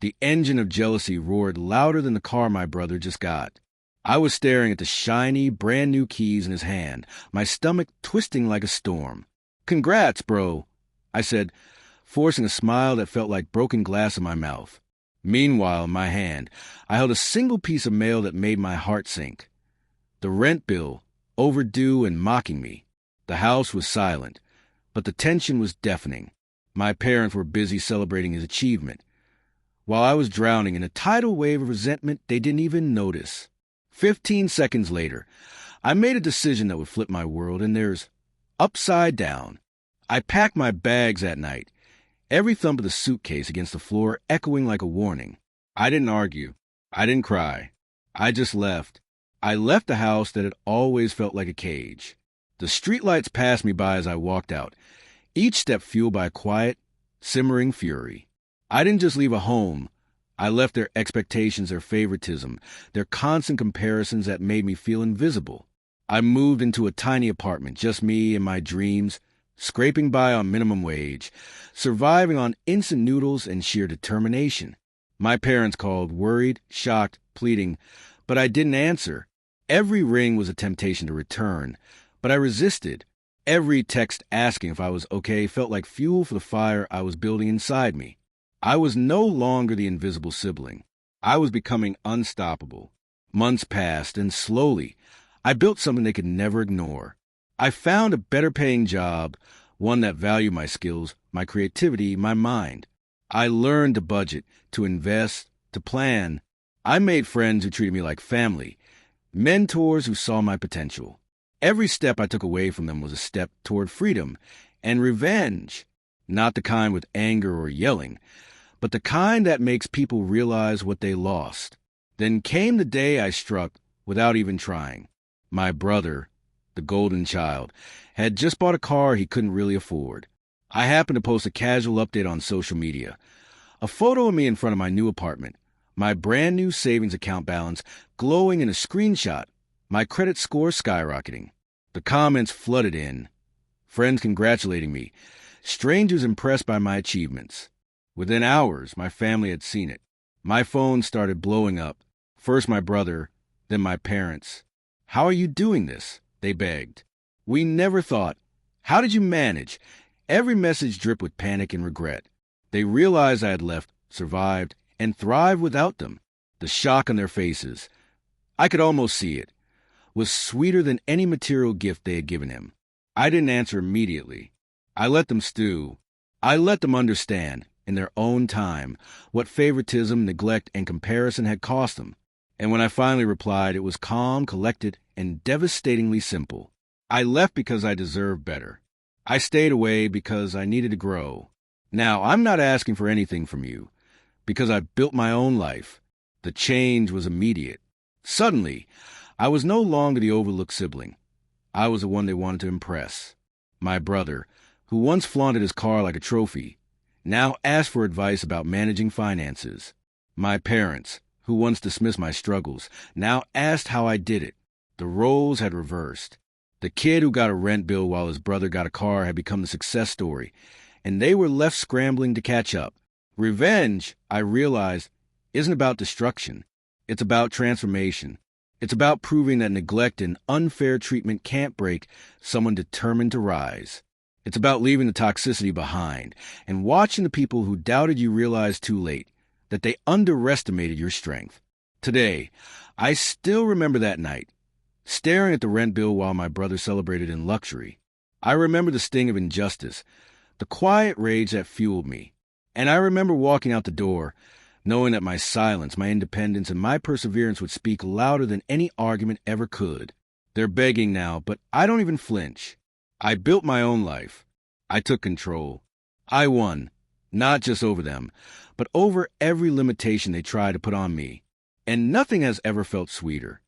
The engine of jealousy roared louder than the car my brother just got. I was staring at the shiny, brand-new keys in his hand, my stomach twisting like a storm. "Congrats, bro," I said, forcing a smile that felt like broken glass in my mouth. Meanwhile, in my hand, I held a single piece of mail that made my heart sink. The rent bill, overdue and mocking me. The house was silent, but the tension was deafening. My parents were busy celebrating his achievement, while I was drowning in a tidal wave of resentment they didn't even notice. 15 seconds later, I made a decision that would flip my world, and there's upside down. I packed my bags that night, every thump of the suitcase against the floor echoing like a warning. I didn't argue. I didn't cry. I just left. I left the house that had always felt like a cage. The streetlights passed me by as I walked out, each step fueled by a quiet, simmering fury. I didn't just leave a home. I left their expectations, their favoritism, their constant comparisons that made me feel invisible. I moved into a tiny apartment, just me and my dreams, scraping by on minimum wage, surviving on instant noodles and sheer determination. My parents called, worried, shocked, pleading, but I didn't answer. Every ring was a temptation to return, but I resisted. Every text asking if I was okay felt like fuel for the fire I was building inside me. I was no longer the invisible sibling. I was becoming unstoppable. Months passed, and slowly, I built something they could never ignore. I found a better-paying job, one that valued my skills, my creativity, my mind. I learned to budget, to invest, to plan. I made friends who treated me like family, mentors who saw my potential. Every step I took away from them was a step toward freedom and revenge, not the kind with anger or yelling, but the kind that makes people realize what they lost. Then came the day I struck without even trying. My brother, the golden child, had just bought a car he couldn't really afford. I happened to post a casual update on social media, a photo of me in front of my new apartment, my brand new savings account balance glowing in a screenshot, my credit score skyrocketing. The comments flooded in, friends congratulating me, strangers impressed by my achievements. Within hours, my family had seen it. My phone started blowing up. First my brother, then my parents. "How are you doing this?" they begged. "We never thought. How did you manage?" Every message dripped with panic and regret. They realized I had left, survived, and thrived without them. The shock on their faces, I could almost see it, was sweeter than any material gift they had given him. I didn't answer immediately. I let them stew. I let them understand, in their own time, what favoritism, neglect, and comparison had cost them. And when I finally replied, it was calm, collected, and devastatingly simple. I left because I deserved better. I stayed away because I needed to grow. Now, I'm not asking for anything from you, because I've built my own life. The change was immediate. Suddenly, I was no longer the overlooked sibling. I was the one they wanted to impress. My brother, who once flaunted his car like a trophy, now asked for advice about managing finances. My parents, who once dismissed my struggles, now asked how I did it. The roles had reversed. The kid who got a rent bill while his brother got a car had become the success story, and they were left scrambling to catch up. Revenge, I realized, isn't about destruction. It's about transformation. It's about proving that neglect and unfair treatment can't break someone determined to rise. It's about leaving the toxicity behind and watching the people who doubted you realize too late that they underestimated your strength. Today, I still remember that night, staring at the rent bill while my brother celebrated in luxury. I remember the sting of injustice, the quiet rage that fueled me. And I remember walking out the door, knowing that my silence, my independence, and my perseverance would speak louder than any argument ever could. They're begging now, but I don't even flinch. I built my own life. I took control. I won, not just over them, but over every limitation they tried to put on me. And nothing has ever felt sweeter.